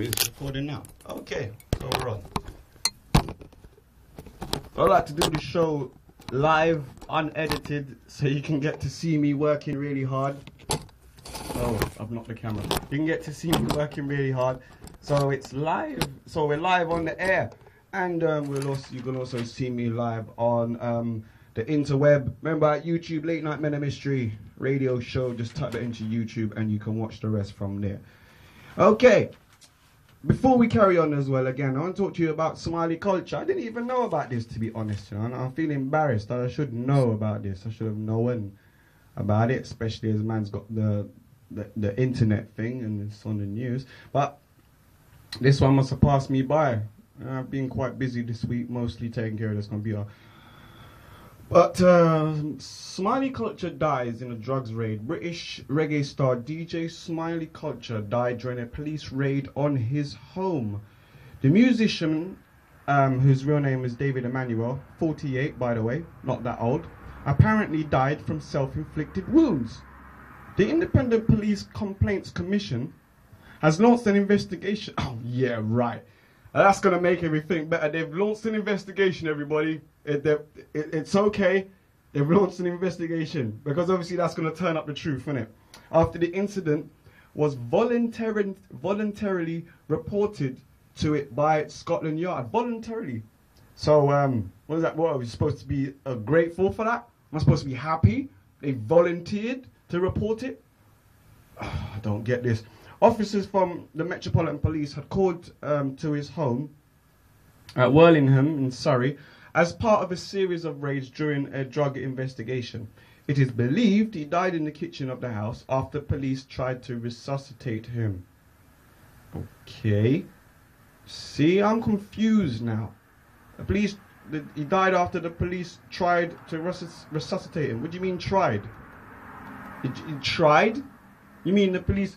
It's recording now. Okay, so we're on. I like to do the show live, unedited, so you can get to see me working really hard. Oh, I've knocked the camera. You can get to see me working really hard. So it's live. So we're live on the air, and you can also see me live on the interweb. Remember, at YouTube, Late Night Men of Mystery radio show. Just type it into YouTube, and you can watch the rest from there. Okay. Before we carry on as well, again, I want to talk to you about Somali culture. I didn't even know about this, to be honest, you know, and I feel embarrassed that I should know about this. I should have known about it, especially as man's got the internet thing and it's on the news. But this one must have passed me by. I've been quite busy this week, mostly taking care of this computer. But Somali Culture dies in a drugs raid. British reggae star DJ Smiley Culture died during a police raid on his home. The musician, whose real name is David Emmanuel, 48 by the way, not that old, apparently died from self-inflicted wounds. The Independent Police Complaints Commission has launched an investigation. Oh yeah, right. That's going to make everything better. They've launched an investigation, everybody. It's okay. They've launched an investigation because obviously that's going to turn up the truth, isn't it? After the incident was voluntarily reported to it by Scotland Yard. Voluntarily. So, what is that? What, are we supposed to be grateful for that? Am I supposed to be happy? They volunteered to report it? Oh, I don't get this. Officers from the Metropolitan Police had called to his home at Worlingham in Surrey as part of a series of raids during a drug investigation. It is believed he died in the kitchen of the house after police tried to resuscitate him. Okay. See, I'm confused now. He died after the police tried to resuscitate him. What do you mean tried? He tried? You mean the police...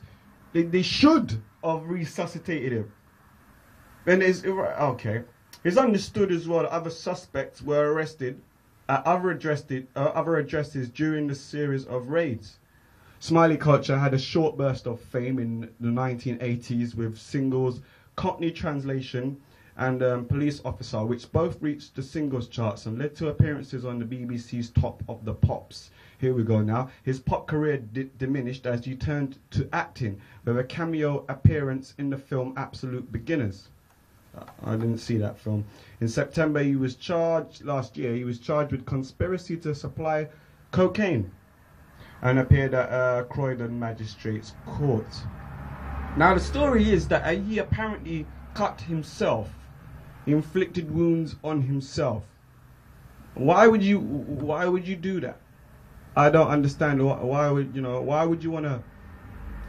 They should have resuscitated him. And okay. It's understood as well that other suspects were arrested at other addresses during the series of raids. Smiley Culture had a short burst of fame in the 1980s with singles Cockney Translation and Police Officer, which both reached the singles charts and led to appearances on the BBC's Top of the Pops. Here we go now. His pop career diminished as he turned to acting with a cameo appearance in the film Absolute Beginners. I didn't see that film. In September, last year, he was charged with conspiracy to supply cocaine and appeared at Croydon Magistrates Court. Now, the story is that he apparently cut himself. He inflicted wounds on himself. Why would you do that? I don't understand why would you want to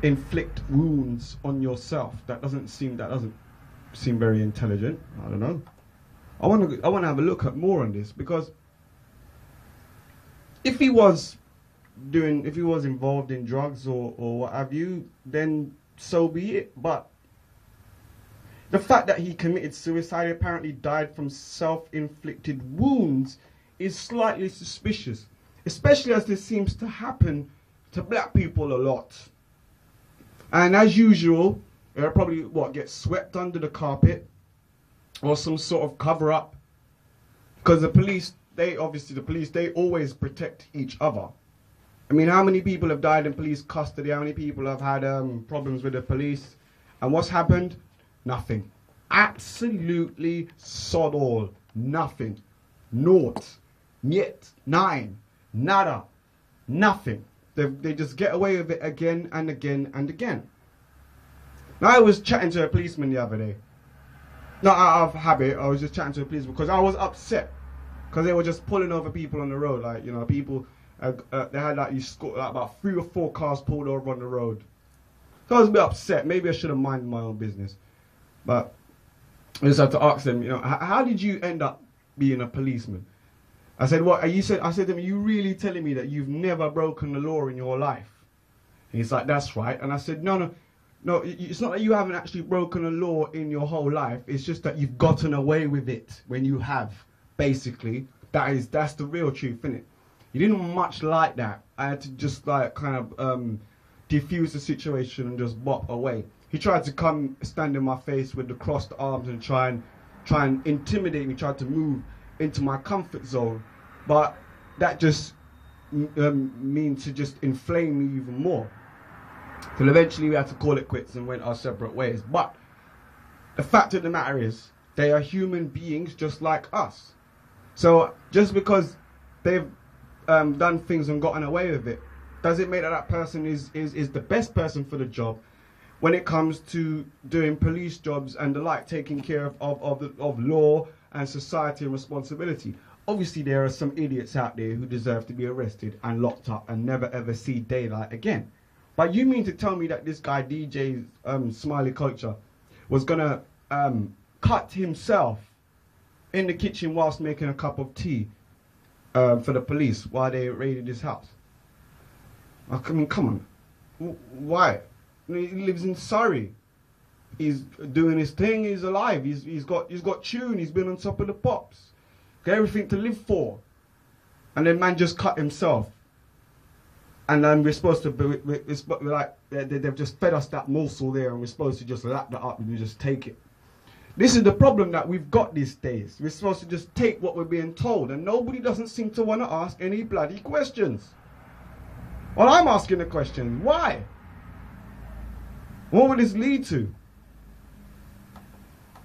inflict wounds on yourself? That doesn't seem very intelligent. I don't know. I want to have a look at more on this, because if he was involved in drugs or what have you, then so be it. But the fact that he committed suicide, apparently died from self-inflicted wounds, is slightly suspicious. Especially as this seems to happen to black people a lot. And as usual, it'll probably get swept under the carpet or some sort of cover up. Because the police always protect each other. I mean, how many people have died in police custody? How many people have had problems with the police? And what's happened? Nothing. Absolutely sod all. Nothing. Naught. Niet. Nine. Nada. Nothing. They just get away with it again and again and again. Now, I was chatting to a policeman the other day. Not out of habit, I was just chatting to a policeman because I was upset. Because they were just pulling over people on the road. Like, you know, people, they had like about 3 or 4 cars pulled over on the road. So I was a bit upset. Maybe I should have minded my own business. But I just had to ask them, you know, how did you end up being a policeman? I said, what? I said to him, are you really telling me that you've never broken the law in your life? And he's like, that's right. And I said, no, it's not that you haven't actually broken a law in your whole life. It's just that you've gotten away with it when you have. Basically, that's the real truth, isn't it? He didn't much like that. I had to just like kind of diffuse the situation and just bop away. He tried to come stand in my face with the crossed arms and try and intimidate me, tried to move into my comfort zone. But that just means to just inflame me even more. Till eventually we had to call it quits and went our separate ways. But the fact of the matter is, they are human beings just like us. So just because they've done things and gotten away with it, does it make that person is the best person for the job when it comes to doing police jobs and the like, taking care of law and society and responsibility? Obviously, there are some idiots out there who deserve to be arrested and locked up and never ever see daylight again. But you mean to tell me that this guy, DJ Smiley Culture, was going to cut himself in the kitchen whilst making a cup of tea for the police while they raided his house? I mean, come on. Why? He lives in Surrey. He's doing his thing. He's alive. He's got tune. He's been on top of the pops. Got everything to live for. And then man just cut himself. And then we're supposed to be like they've just fed us that morsel there, and we're supposed to just lap that up and we just take it. This is the problem that we've got these days. We're supposed to just take what we're being told, and nobody doesn't seem to want to ask any bloody questions. Well, I'm asking the question, why? What would this lead to?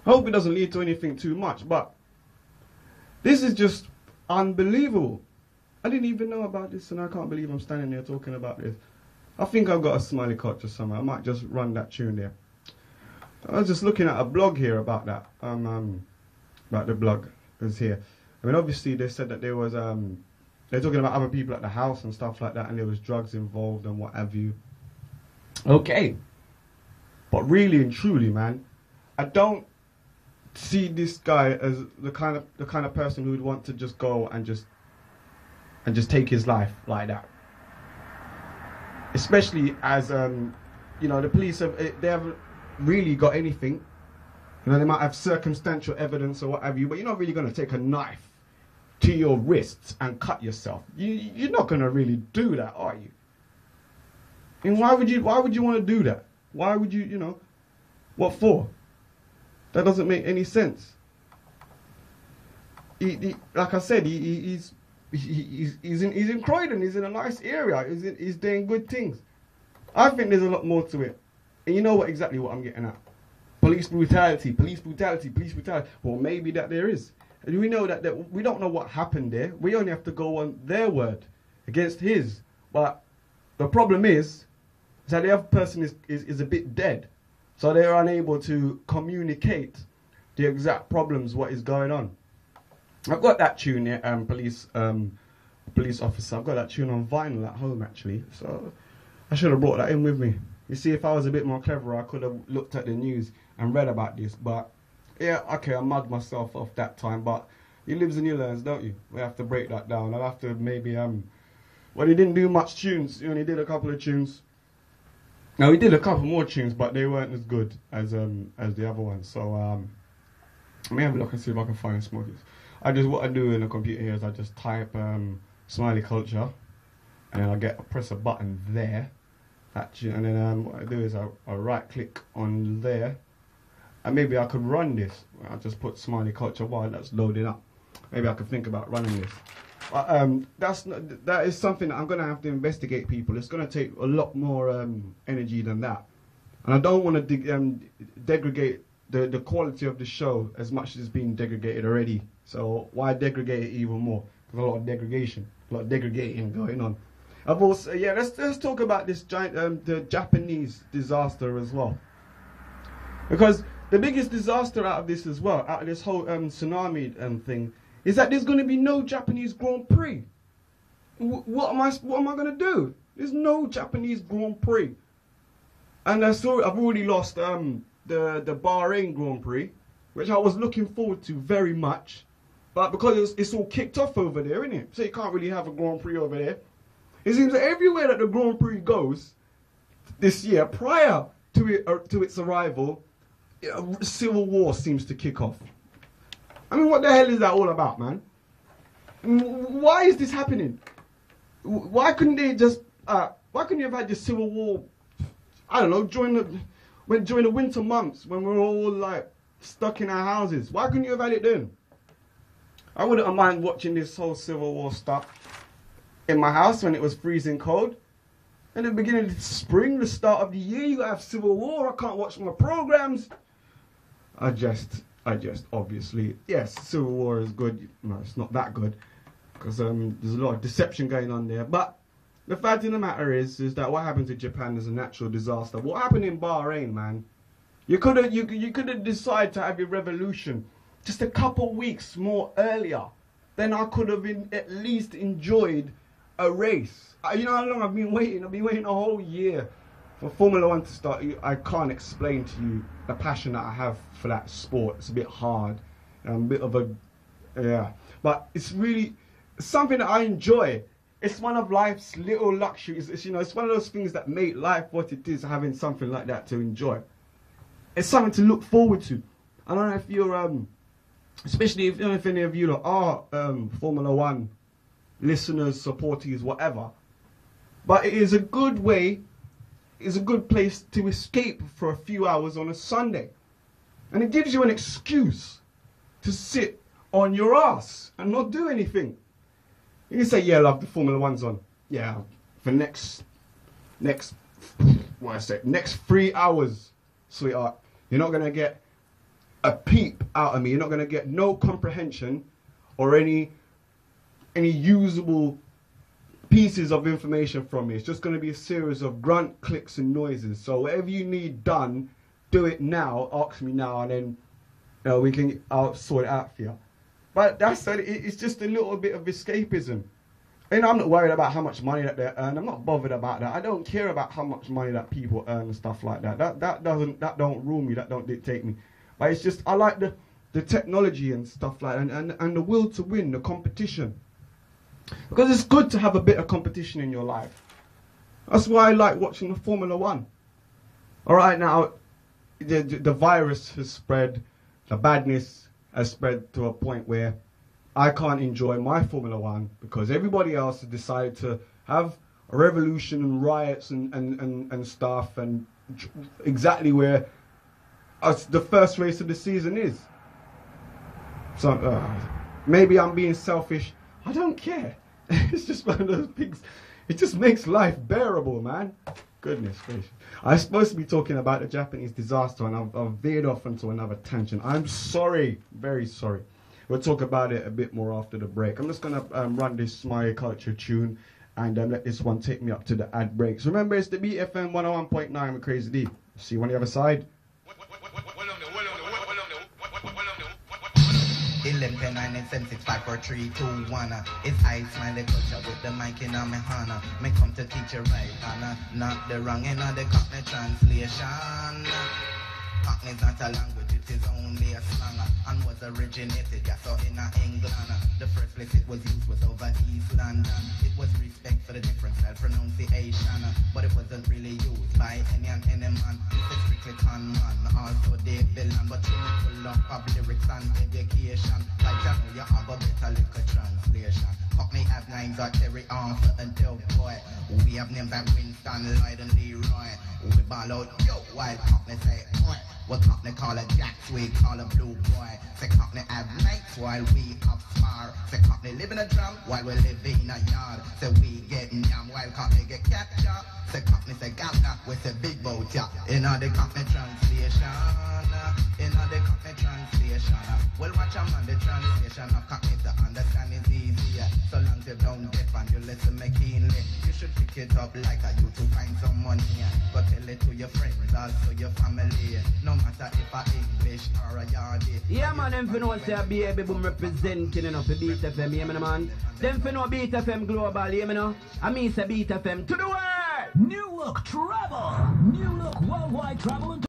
I hope it doesn't lead to anything too much, but this is just unbelievable. I didn't even know about this, and I can't believe I'm standing there talking about this. I think I've got a Smiley Culture somewhere. I might just run that tune there. I was just looking at a blog here about that. About the blog is here. I mean, obviously they said that there was they're talking about other people at the house and stuff like that, and there was drugs involved and what have you. Okay, but really and truly, man, I don't see this guy as the kind of person who would want to just go and just take his life like that. Especially as you know, the police they haven't really got anything. You know, they might have circumstantial evidence or what have you, but you're not really going to take a knife to your wrists and cut yourself. You're not going to really do that, are you? And why would you want to do that? Why would you, you know, what for? That doesn't make any sense. Like I said, he's in Croydon. He's in a nice area. He's doing good things. I think there's a lot more to it. And you know exactly what I'm getting at. Police brutality, police brutality, police brutality. Well, maybe that there is. And we know that we don't know what happened there. We only have to go on their word against his. But the problem is that the other person is a bit dead. So they're unable to communicate the exact problems, what is going on. I've got that tune here, police officer. I've got that tune on vinyl at home, actually. So I should have brought that in with me. You see, if I was a bit more clever, I could have looked at the news and read about this. But yeah, okay, I mugged myself off that time. But you lives and you learns, don't you? We have to break that down. I'll have to maybe well, he didn't do much tunes. He only did a couple of tunes. Now he did a couple more tunes, but they weren't as good as the other ones. So let me have a look and see if I can find some more. What I do in the computer here is I just type Smiley Culture, and then I press a button there. Actually, and then what I do is I right click on there, and maybe I could run this. I'll just put Smiley Culture while that's loading up. Maybe I could think about running this. That is something that I'm going to have to investigate, people. It's going to take a lot more energy than that, and I don't want to degrade the quality of the show as much as it's been degraded already. So why degrade it even more? There's a lot of degradation, a lot of degrading going on. I've also, yeah, let's talk about this giant the Japanese disaster as well, because the biggest disaster out of this as well, out of this whole tsunami thing, is that there's going to be no Japanese Grand Prix. What am I going to do? There's no Japanese Grand Prix, and I've already lost the Bahrain Grand Prix, which I was looking forward to very much, but because it's all kicked off over there, isn't it? So you can't really have a Grand Prix over there. It seems that everywhere that the Grand Prix goes this year, prior to its arrival, a civil war seems to kick off. I mean, what the hell is that all about, man? Why is this happening? Why couldn't they just? Why couldn't you have had the civil war? I don't know, when during the winter months when we're all like stuck in our houses. Why couldn't you have had it then? I wouldn't mind watching this whole Civil War stuff in my house when it was freezing cold. In the beginning of the spring, the start of the year, you have Civil War. I can't watch my programs. I just obviously, yes, Civil War is good. No, it's not that good because there's a lot of deception going on there. But the fact of the matter is that what happened to Japan is a natural disaster. What happened in Bahrain, man? You could have decided to have your revolution just a couple weeks more earlier. Then I could have at least enjoyed a race. You know how long I've been waiting? I've been waiting a whole year for Formula One to start. I can't explain to you the passion that I have for that sport. It's a bit hard, a bit of a, yeah. But it's really something that I enjoy. It's one of life's little luxuries. It's, you know, it's one of those things that make life what it is, having something like that to enjoy. It's something to look forward to. I don't know if you're, especially if any of you are Formula One listeners, supporters, whatever. But it is a good way, it's a good place to escape for a few hours on a Sunday. And it gives you an excuse to sit on your ass and not do anything. You can say, yeah, love, the Formula One's on. Yeah, for next 3 hours, sweetheart. You're not going to get a peep out of me. You're not going to get no comprehension or any usable pieces of information from me. It's just going to be a series of grunt, clicks and noises. So whatever you need done, do it now, ask me now, and then I'll sort it out for you. But it's just a little bit of escapism. And I'm not worried about how much money that they earn. I'm not bothered about that. I don't care about how much money that people earn and stuff like that. That don't rule me. That don't dictate me. But it's just I like the technology and stuff like that, and the will to win, the competition. Because it's good to have a bit of competition in your life. That's why I like watching the Formula One. All right, now the virus has spread, the badness has spread to a point where I can't enjoy my Formula One because everybody else has decided to have a revolution and riots and stuff, and exactly where the first race of the season is. So maybe I'm being selfish. I don't care. It's just one of those things. It just makes life bearable, man. Goodness gracious. I was supposed to be talking about the Japanese disaster, and I've veered off into another tangent. I'm sorry. Very sorry. We'll talk about it a bit more after the break. I'm just going to run this Smile Culture tune and let this one take me up to the ad breaks. Remember, it's the BFM 101.9 with Crazy D. See you on the other side. 11, 10, 9, 8, 7, 6, 5, 4, 3, 2, 1. It's I, Smile Culture with the mic in my hand. Me come to teach you right, Anna. Not the wrong end of the Cockney translation. Cockney's not a language, it is only a slang, and was originated just so in England. The first place it was used was over East London. It was respect for the different style pronunciation, but it wasn't really used by any man. It's strictly con man, also they belong, but you full of lyrics and education. Like you know you have a better little translation. Cockney have names like Terry Arthur and Del Boy. We have names like Winston, Lloyd and Leroy. We ball out, yo, while Cockney say, oi. What Cockney call a jack, we call a blue boy. Say Cockney have nights while we up far. Say Cockney live in a drum while we live in a yard. Say we get yam while Cockney get captured. Say Cockney say governor, we say big boat, yeah. In all the Cockney translation, in all the Cockney translation. Well, watch a man, the translation of Cockney to understand is easier. So long as you don't deaf and you listen me keenly. You should pick it up like a you to find some money. But tell it to your friends, also your family. No matter if I English or a yardie. Yeah, man, them finna say a baby boom representing enough for Beat FM, yeah, man. Them finna Beat FM global, yeah, man. I mean, say Beat FM to the world. New Look Travel. New Look Worldwide Travel.